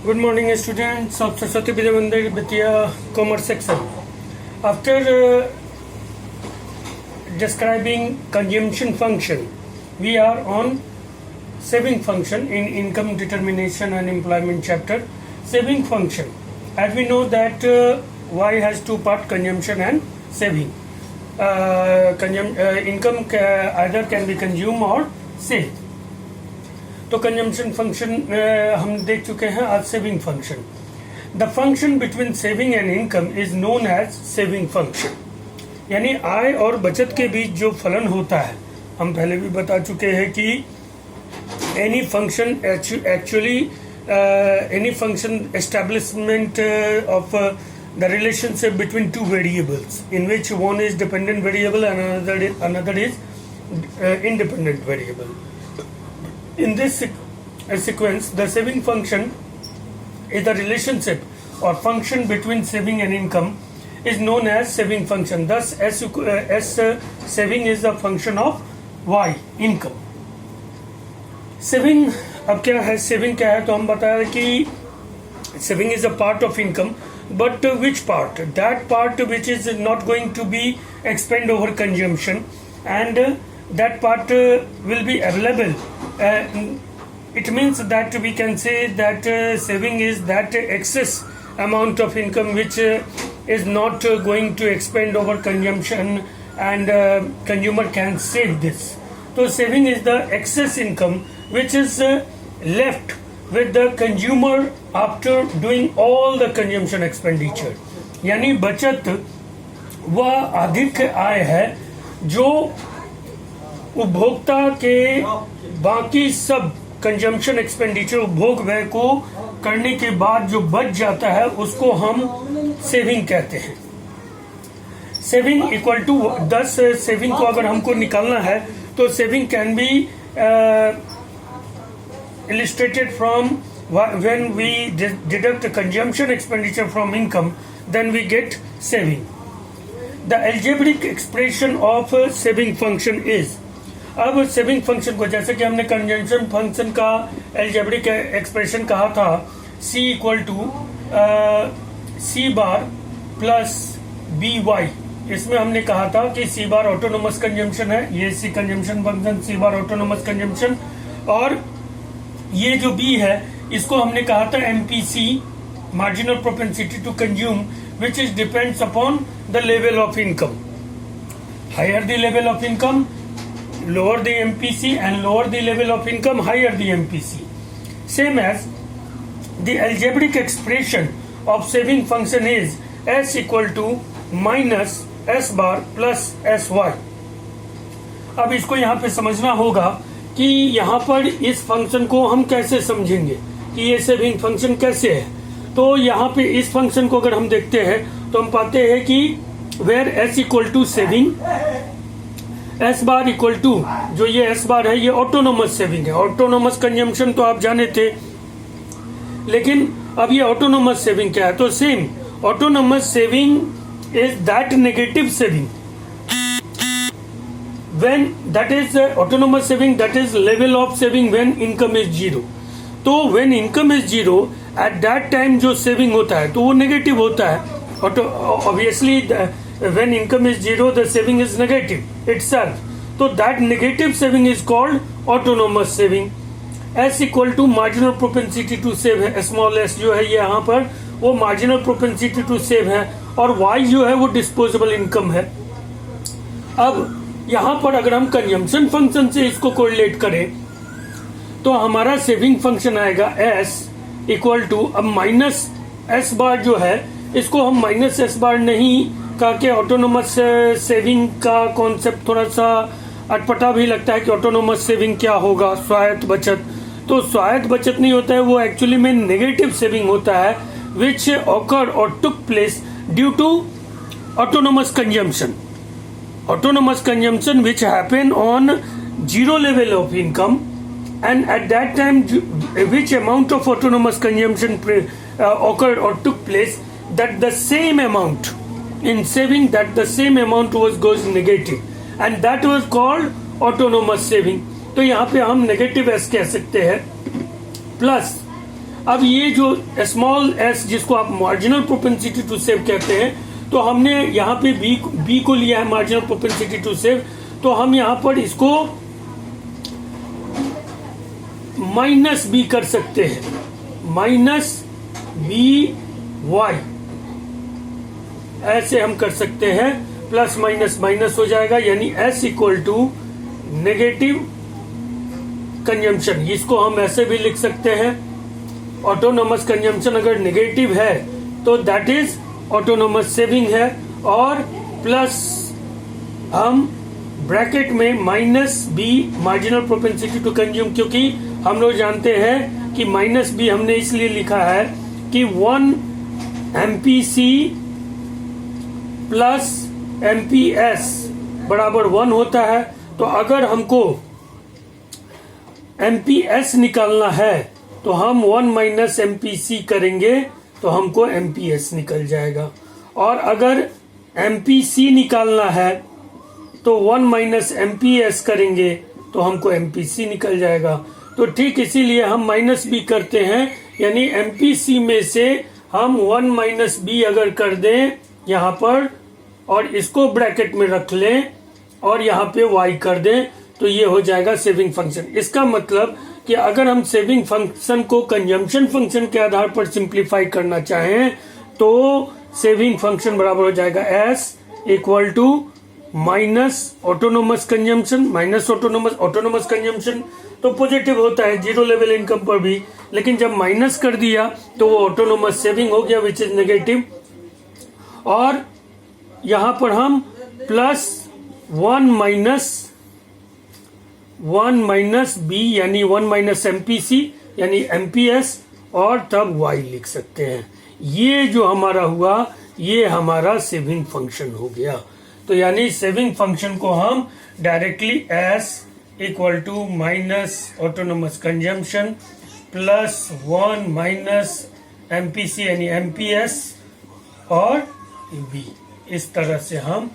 Good morning, students of Saraswati Vidya Mandir Vidya Commerce section. After describing consumption function, we are on saving function in income determination and employment chapter. Saving function, as we know that Y has two parts, consumption and saving. Income either can be consumed or saved. तो consumption function हम देख चुके हैं. आज saving function. The function between saving and income is known as saving function. यानी आय और बचत के बीच जो फलन होता है, हम पहले भी बता चुके हैं कि any function actually any function establishment of the relationship between two variables in which one is dependent variable and another is independent variable. In this sequence, the saving function is the relationship or function between saving and income is known as saving function. Thus, as saving is a function of Y, income. Saving, अब क्या है saving क्या है, तो हम बताया कि saving is a part of income, but which part? That part which is not going to be expend over consumption, and that part will be available. It means that we can say that saving is that excess amount of income which is not going to expend over consumption, and consumer can save this. So saving is the excess income which is left with the consumer after doing all the consumption expenditure. यानी बचत वह अधिक आय है जो उपभोक्ता के बाकी सब कंजम्पशन एक्सपेंडिचर उपभोग व्यय को करने के बाद जो बच जाता है उसको हम सेविंग कहते हैं. Saving equal to 10. सेविंग को अगर हमको निकालना है तो saving can be illustrated from when we deduct the consumption expenditure from income, then we get saving. The algebraic expression of saving function is, अब सेविंग फंक्शन को जैसे कि हमने कंजम्पशन फंक्शन का एल्जेब्रिक एक्सप्रेशन कहा था, C equal to C bar plus b y. इसमें हमने कहा था कि C बार ऑटोनोमस कंजम्पशन है, ये C कंजम्पशन फंक्शन, C बार ऑटोनोमस कंजम्पशन, और ये जो B है इसको हमने कहा था MPC, marginal propensity to consume, which is depends upon the level of income. Higher the level of income, lower the MPC, and lower the level of income, higher the MPC. Same as the algebraic expression of saving function is S equal to minus S bar plus SY. अब इसको यहाँ पे समझना होगा कि यहाँ पर इस फंक्शन को हम कैसे समझेंगे कि ये सेविंग फंक्शन कैसे है. तो यहाँ पे इस फंक्शन को अगर हम देखते हैं तो हम पाते हैं कि where S equal to saving, S bar equal to, जो ये एस बार है ये ऑटोनोमस सेविंग है. ऑटोनोमस कंजम्पशन तो आप जाने थे, लेकिन अब ये ऑटोनोमस सेविंग क्या है, तो same autonomous saving is that negative saving when that is autonomous saving that is level of saving when income is zero. तो when income is zero at that time जो सेविंग होता है तो वो negative होता है. Obviously when income is zero, the saving is negative itself. So that negative saving is called autonomous saving. S equal to marginal propensity to save है, small s जो है ये यहाँ पर वो marginal propensity to save है, और Y जो है वो disposable income है. अब यहाँ पर अगर हम consumption function से इसको correlate करें तो हमारा saving function आएगा S equal to, अब minus S bar जो है इसको हम minus S bar नहीं का के ऑटोनोमस सेविंग का कॉन्सेप्ट थोड़ा सा अटपटा भी लगता है कि ऑटोनोमस सेविंग क्या होगा, स्वायत्त बचत. तो स्वायत्त बचत नहीं होता है, वो एक्चुअली में नेगेटिव सेविंग होता है which occur or took place due to autonomous consumption. Autonomous consumption which happen on zero level of income, and at that time which amount of autonomous consumption occur or took place that the same amount in saving, that the same amount goes negative, and that was called autonomous saving. तो यहाँ पे हम negative S कह सकते हैं. Plus अब ये जो स्मॉल s जिसको आप मार्जिनल प्रोपेंसिटी टू सेव कहते हैं, तो हमने यहाँ पे b को लिया है मार्जिनल प्रोपेंसिटी टू सेव, तो हम यहाँ पर इसको माइनस b कर सकते हैं, माइनस by ऐसे हम कर सकते हैं, प्लस माइनस माइनस हो जाएगा, यानी s equal to negative consumption. इसको हम ऐसे भी लिख सकते हैं, ऑटोनोमस कंजम्पशन अगर नेगेटिव है तो दैट इज ऑटोनोमस सेविंग है, और प्लस हम ब्रैकेट में minus B marginal propensity to consume, क्योंकि हम लोग जानते हैं कि माइनस बी हमने इसलिए लिखा है कि 1 MPC प्लस MPS बराबर 1 होता है। तो अगर हमको MPS निकालना है तो हम 1 माइनस MPC करेंगे तो हमको MPS निकल जाएगा, और अगर MPC निकालना है तो 1 माइनस MPS करेंगे तो हमको MPC निकल जाएगा। तो ठीक इसीलिए हम माइनस बी करते हैं, यानी MPC में से हम 1 माइनस बी अगर कर दें यहाँ पर और इसको ब्रैकेट में रख लें और यहाँ पे y कर दें तो ये हो जाएगा सेविंग फंक्शन। इसका मतलब कि अगर हम सेविंग फंक्शन को कंजम्पशन फंक्शन के आधार पर सिंप्लीफाई करना चाहें तो सेविंग फंक्शन बराबर हो जाएगा s equal to minus autonomous consumption minus autonomous consumption तो पॉजिटिव होता है जीरो लेवल इनकम पर भी, लेकिन जब माइनस कर दिया तो वो ऑटोनोमस सेविंग हो गया विच इज नेगेटिव, और यहां पर हम प्लस 1 माइनस बी यानी 1 माइनस MPC यानी MPS और तब y लिख सकते हैं। ये जो हमारा हुआ ये हमारा सेविंग फंक्शन हो गया। तो यानी सेविंग फंक्शन को हम directly s equal to minus autonomous consumption plus 1 minus MPC यानी MPS और b, इस तरह से हम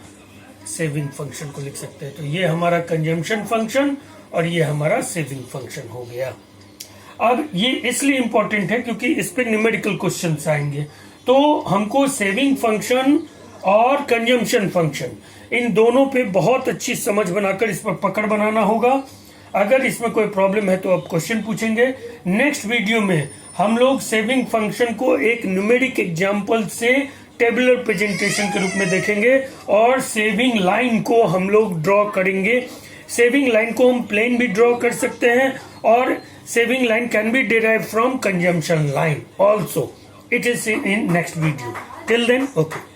सेविंग फंक्शन को लिख सकते हैं। तो ये हमारा कंजम्पशन फंक्शन और ये हमारा सेविंग फंक्शन हो गया। अब ये इसलिए इंपॉर्टेंट है क्योंकि इस पे न्यूमेरिकल क्वेश्चंस आएंगे, तो हमको सेविंग फंक्शन और कंजम्पशन फंक्शन इन दोनों पे बहुत अच्छी समझ बनाकर इस पर पकड़ बनाना होगा। अगर इसमें कोई प्रॉब्लम है तो आप क्वेश्चन पूछेंगे। नेक्स्ट वीडियो में हम लोग सेविंग फंक्शन को एक न्यूमेरिक एग्जाम्पल से टेबुलर प्रेजेंटेशन के रूप में देखेंगे और सेविंग लाइन को हम लोग ड्रॉ करेंगे। सेविंग लाइन को हम प्लेन भी ड्रॉ कर सकते हैं और saving line can be derive from consumption line also. It is in next video. Till then okay.